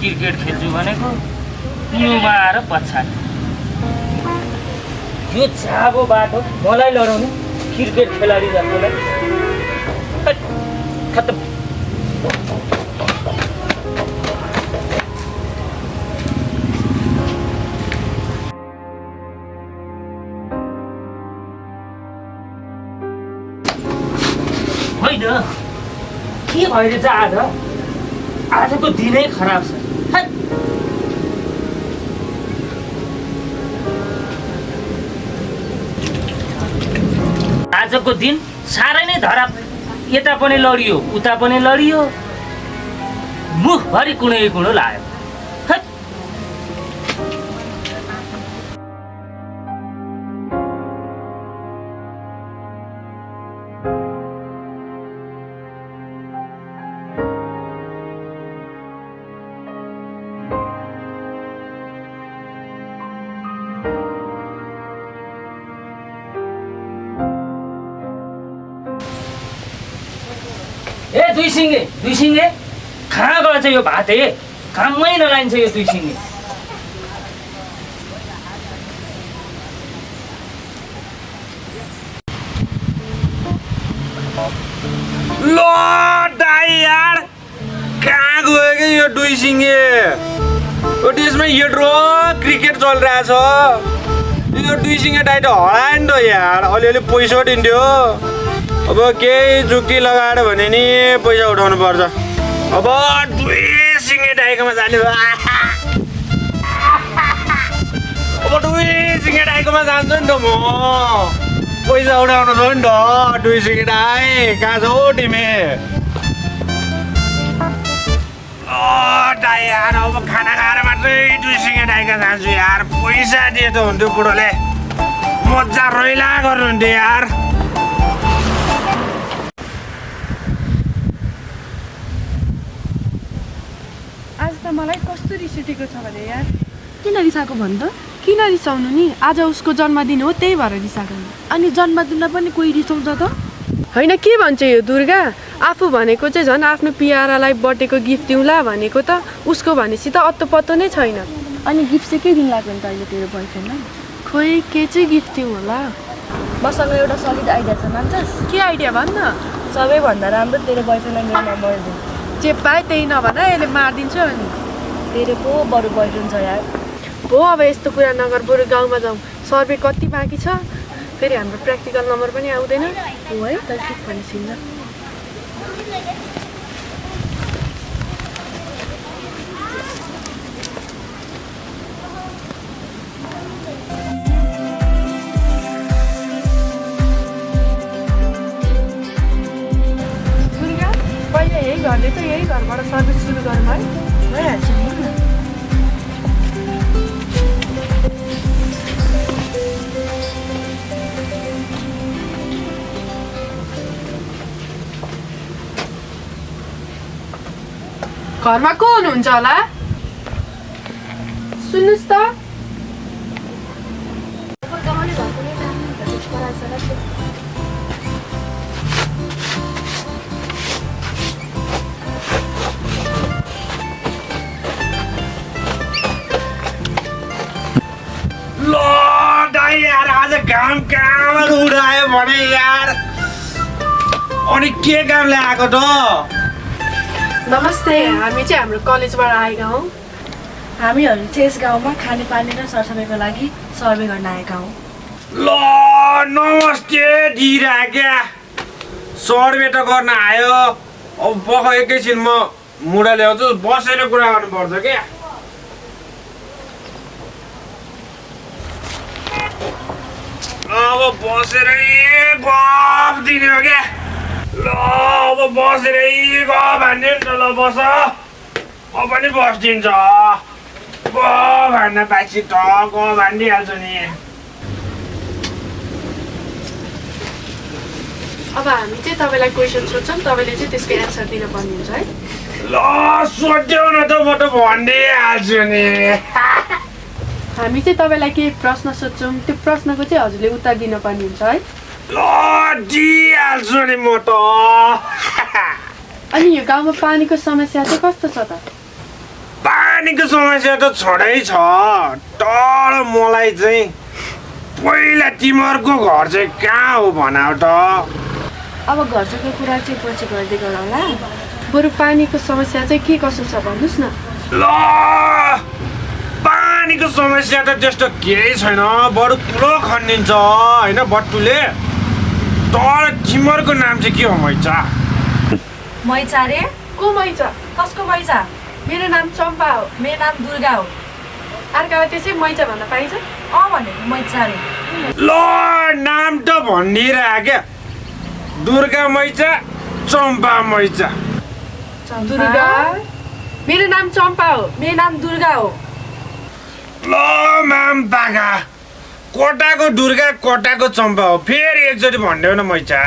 Cricket खेल्छु भनेको पिउमा आएर पछाडि यो छाबो बाटो मलाई लडाउने क्रिकेट खेलाडी जस्तोलाई खत्तम। होइन के भइरहेछ आजको दिनै खराब छ। आजको दिन साह्रै नै धराप, यता पनि लडियो उता पनि लडियो, मुखभरि कुनै कुरो लाग्यो। दुई सिङ्गे कहाँ गएछ यो भाते? काममै नलाइन्छ यो दुई सिङ्गे। लो दाइ यार कहाँ गयो कि यो दुई सिङ्गे? यो देशमा यत्रो क्रिकेट चलिरहेछ, यो दुई सिङ्गे दाइ त हरायो नि त यार। अलिअलि पैसा दिन्थ्यो, अब केही जुक्ति लगाएर भने नि पैसा उठाउनु पर्छ। अब दुई सिङ्गे दाइकोमा जाने भयो। अब दुई सिङ्गे दाइकोमा जान्छु नि त म, पैसा उठाउनु छ नि त। दुई सिङ्गे दाइ कहाँ छौ तिमी? दाइ यार अब खाना खाएर मात्रै दुई सिङ्गे दाइका जान्छु यार। पैसा दिए त हुन्थ्यो, बुढोले मजा रैला गर्नुहुन्थ्यो यार। मलाई कस्तो रिस उठेको छ भने यार। किन रिसाएको भन् त? किन रिसाउनु नि, आज उसको जन्मदिन हो त्यही भएर रिसाएको। अनि जन्मदिनमा पनि कोही रिसाउँछ त? होइन के भन्छ यो दुर्गा, आफू भनेको चाहिँ झन् आफ्नो पियारालाई बर्थडेको गिफ्ट दिउँला भनेको त उसको भनेपछि त अत्तो पत्तो नै छैन। अनि गिफ्ट चाहिँ के दिनु लाग्यो नि त अहिले तेरो बोयफ्रेन्डलाई? खोइ के चाहिँ गिफ्ट दिउँ होला? मसँग एउटा सलिड आइडिया छ, मान्छस्? के आइडिया भन् न? सबैभन्दा राम्रो तेरो बोयफ्रेन्डलाई मेरो नम्बर दिउँ। जे पाए त्यही नभन, यसले मारिदिन्छ। अनि तेरो पो बरु बोयफ्रेन्ड छ यार। हो अब यस्तो कुरा नगर, बरु गाउँमा जाउँ। सर्वे कति बाँकी छ, फेरि हाम्रो प्र्याक्टिकल नम्बर पनि आउँदैन। हो है त, ठिक भनेपछि ल। दुर्गा पहिले यही घरले चाहिँ यही घरबाट सर्भिस सुरु गरौँ है? भइहाल्छ नि। घरमा को हुनुहुन्छ होला? सुन्नुहोस् त, यार आज घाम कहाँबाट उडायो भने यार। अनि के कामले आएको त? नमस्ते, हामी चाहिँ हाम्रो कलेजबाट आएका हौँ। हामीहरू चाहिँ यस गाउँमा खानेपानी र सरसफाइको लागि सर्वे गर्न आएका हौँ। ल नमस्ते दिइरा क्या, सर्वे त गर्न आयो। अब बख एकैछिन म मुढा ल्याउँछु, बसेर कुरा गर्नुपर्छ क्या। अब बसेरै गफ दिने हो क्या। ल अब बसेरै गफ हान्ने नि त। ल बस, म पनि बसिदिन्छ। गफ हान्न बासी त गफ हानिदिइहाल्छु नि। अब हामी चाहिँ तपाईँलाई क्वेसन सोध्छौँ, तपाईँले चाहिँ त्यसको एन्सर दिनुपर्ने हुन्छ है। ल सोध्देऊ न त, म त भनिदिइहाल्छु नि। हामी चाहिँ तपाईँलाई केही प्रश्न सोध्छौँ, त्यो प्रश्नको चाहिँ हजुरले उत्तर दिनुपर्ने हुन्छ है। ल दिइहाल्छु नि म त। अनि यो गाउँमा पानीको समस्या चाहिँ कस्तो छ त? पानी पानीको समस्या त छँदै छ तर मलाई चाहिँ पहिला तिमीहरूको घर चाहिँ कहाँ हो भनाऊ त अब घरको कुरा चाहिँ पछि गर्दै गरौँला बरु पानीको समस्या चाहिँ के कसो छ भन्नुहोस् न ल पानीको समस्या त त्यस्तो केही छैन बरु कुलो खनिन्छ होइन बट्टुले तर तिमीहरूको नाम चाहिँ के हो मैचा मैचा रे को मैचा कसको मैचा मेरो नाम चम्पा हो मेरो नाम दुर्गा हो अर्कालाई त्यसै मैचा भन्न पाइन्छ भनेको मैचा रे ल नाम त भनिदिइरह क्या दुर्गा मैचा चम्पा मैचा दुर्गा मेरो नाम चम्पा हो मेरो नाम दुर्गा हो ल माम पाका कोटाको दुर्गा कोटाको चम्पा हो फेरि एकचोटि भनिदेऊ न मैचा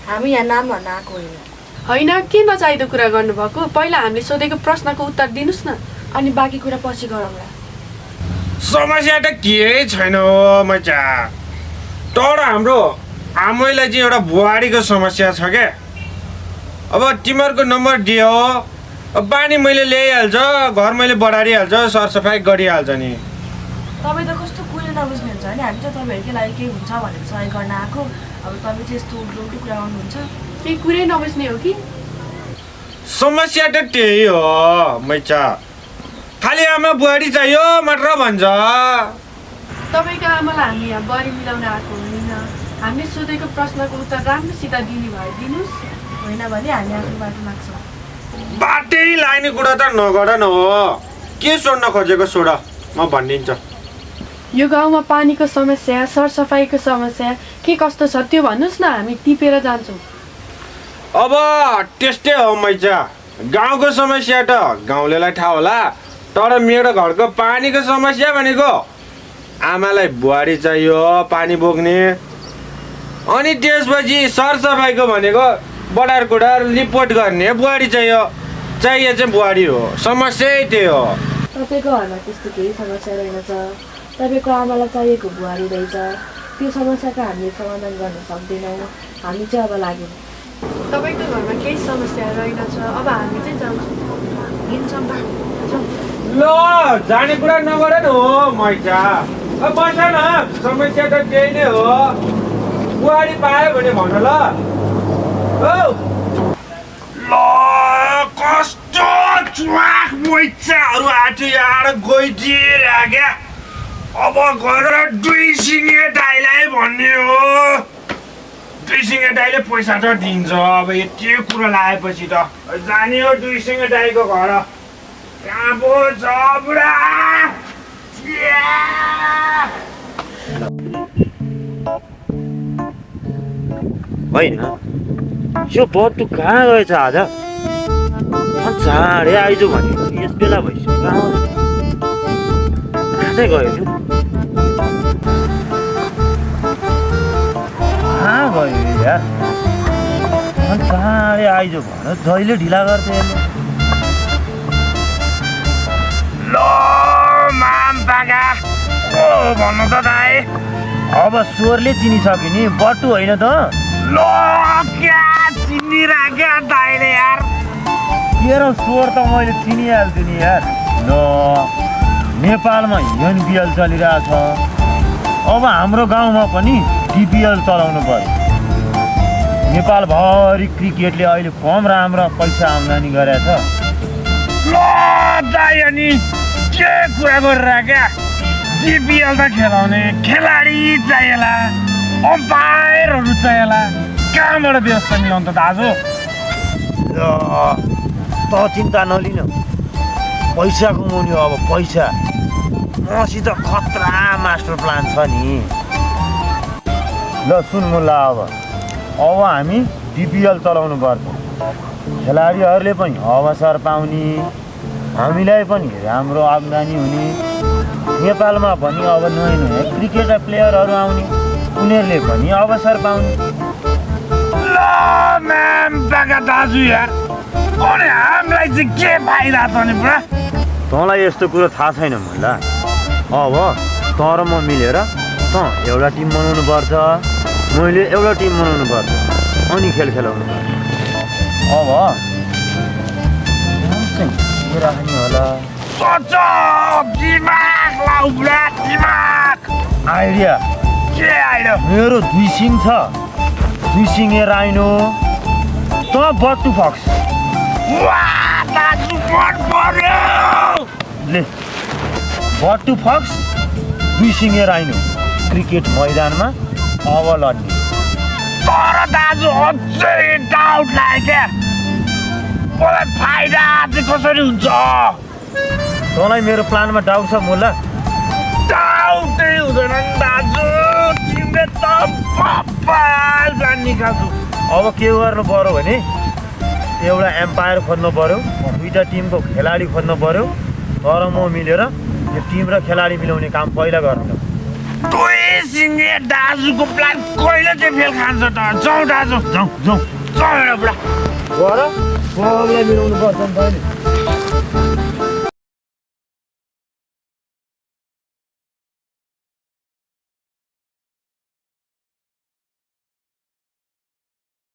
हामी यहाँ नाम भन्न आएको होइन होइन के नचाहिँदो कुरा गर्नुभएको पहिला हामीले सोधेको प्रश्नको उत्तर दिनुहोस् न अनि बाँकी कुरा पछि गरौँला समस्या त केही छैन हो मैचा तर हाम्रो आमैलाई चाहिँ एउटा बुहारीको समस्या छ क्या अब तिमीहरूको नम्बर दियो अब पानी मैले ल्याइहाल्छ घर मैले बढारिहाल्छ सरसफाइ गरिहाल्छ नि तपाईँ त कस्तो कुरै नबुझ्ने हुन्छ नि हामी त तपाईँहरूकै लागि केही हुन्छ भनेर सहयोग गर्न आएको अब तपाईँ चाहिँ यस्तो उल्टो कुरा गर्नुहुन्छ केही कुरै नबुझ्ने हो कि समस्या त त्यही हो मैचा खालि आमा बुहारी चाहियो मात्र भन्छ तपाईँको आमालाई हामी यहाँ बढी मिलाउन आएको होइन हामीले सोधेको प्रश्नको उत्तर राम्रोसित दिने भए दिनुहोस् होइन भने हामी आफ्नो बाटो लाग्छौँ बाटै लाग्ने कुरा त नगर न हो के सोध्न खोजेको सोड म भनिदिन्छु यो गाउँमा पानीको समस्या सरसफाइको समस्या के कस्तो छ त्यो भन्नुहोस् न हामी टिपेर जान्छौँ अब त्यस्तै हो मैचा गाउँको समस्या त गाउँलेलाई थाहा होला तर मेरो घरको पानीको समस्या भनेको आमालाई बुहारी चाहियो पानी बोक्ने अनि त्यसपछि सरसफाइको भनेको बडार कुडार रिपोर्ट गर्ने बुहारी चाहियो चाहिँ बुहारी हो समस्या त्यही हो तपाईँको घरमा त्यस्तो केही समस्या रहेनछ तपाईँको आमालाई चाहिएको बुहारी रहेछ त्यो समस्याको हामीले समाधान गर्न सक्दैनौँ हामी चाहिँ अब लाग्यौँ तपाईँको घरमा केही समस्या रहेनछ अब हामी चाहिँ जान्छौँ हिँड्छौँ बा ल जाने कुरा नगर न हो मैचा अब बस न समस्या त त्यही नै हो बुहारी पायो भने भन ल ल कस्तो चुवाक मैचाहरू आएको यार गइदिएर क्या अब गएर दुई सिङ्गे दाइलाई भन्ने हो दुई सिङ्गे दाइले पैसा त दिन्छ अब यति कुरो लगाएपछि त जाने हो दुई सिङ्गे दाइको घर कहाँ पो छ बुढा होइन यो बत्तु कहाँ गएछ आज चाँडै आइज भने यस बेला भइसक्यो आजै गयो त्यो कहाँ गयो यार चाँडै आइज भन जहिले ढिला गर्थ्यो ल माम पाका ओ भन्नु त दाइ अब स्वरले चिनिसक्यो नि बट्टु होइन त ल क्या चिनिराख्या दाइले यार तेरो स्वर त मैले चिनिहाल्छु नि यार ल नेपालमा एनपिएल चलिरहेछ अब हाम्रो गाउँमा पनि डिपिएल चलाउनु पर्यो नेपालभरि क्रिकेटले अहिले कम राम्रो पैसा आम्दानी गरेछ ल दाइ अनि के कुरा गरिराख्या डिपिएल त खेलाउने खेलाडी चाहिएला अम्पायरहरू चाहिएला कहाँबाट व्यवस्था मिलाउनु त दाजु त चिन्ता नलिन पैसा कमाउने हो अब पैसा मसित खतरा मास्टर प्लान छ नि ल सुन मुल्ला अब हामी डिपिएल चलाउनु पर्छ खेलाडीहरूले पनि अवसर पाउने हामीलाई पनि राम्रो आम्दानी हुने नेपालमा पनि अब नयाँ नयाँ क्रिकेट प्लेयरहरू आउने उनीहरूले पनि अवसर पाउने ल म्याम पाका दाजु यार अनि हामीलाई चाहिँ के फाइदा छ नि पुरा तँलाई यस्तो कुरो थाहा छैन मुल्ला अब त र म मिलेर त एउटा टिम बनाउनु पर्छ मैले एउटा टिम बनाउनु पर्छ अनि खेल खेलाउनु पर्छ अब के राख्ने होला सोच दिमाग लाउ बुढा दिमाग आइडिया के आइडिया मेरो 2 सिङ छ 2 सिङे राइनो त बट्टु फक्स वाह दाजु मन पर्यो ले बट्टु फक्स 2 सिङे राइनो क्रिकेट मैदानमा अब लड्ने तर दाजु अझै डाउट लाग्यो मलाई फाइदा चाहिँ कसरी हुन्छ तँलाई मेरो प्लानमा डाउट छ मुला डाउटै हुँदैन नि दाजु तिमीले त बब्बाल प्लान निकाल्छु अब के गर्नु पर्यो भने एउटा एम्पायर खोज्नु पर्यो 2टा टिमको खेलाडी खोज्नु पर्यो तर म मिलेर यो टिम र खेलाडी मिलाउने काम पहिला गर्नु दुई सिङ्गे दाजुको प्लान कहिले चाहिँ फेल खान्छ त जाउँ दाजु जाउँ जाउँ जाउँ एउटा बुढा गर सबलाई मिलाउनु पर्छ नि त नि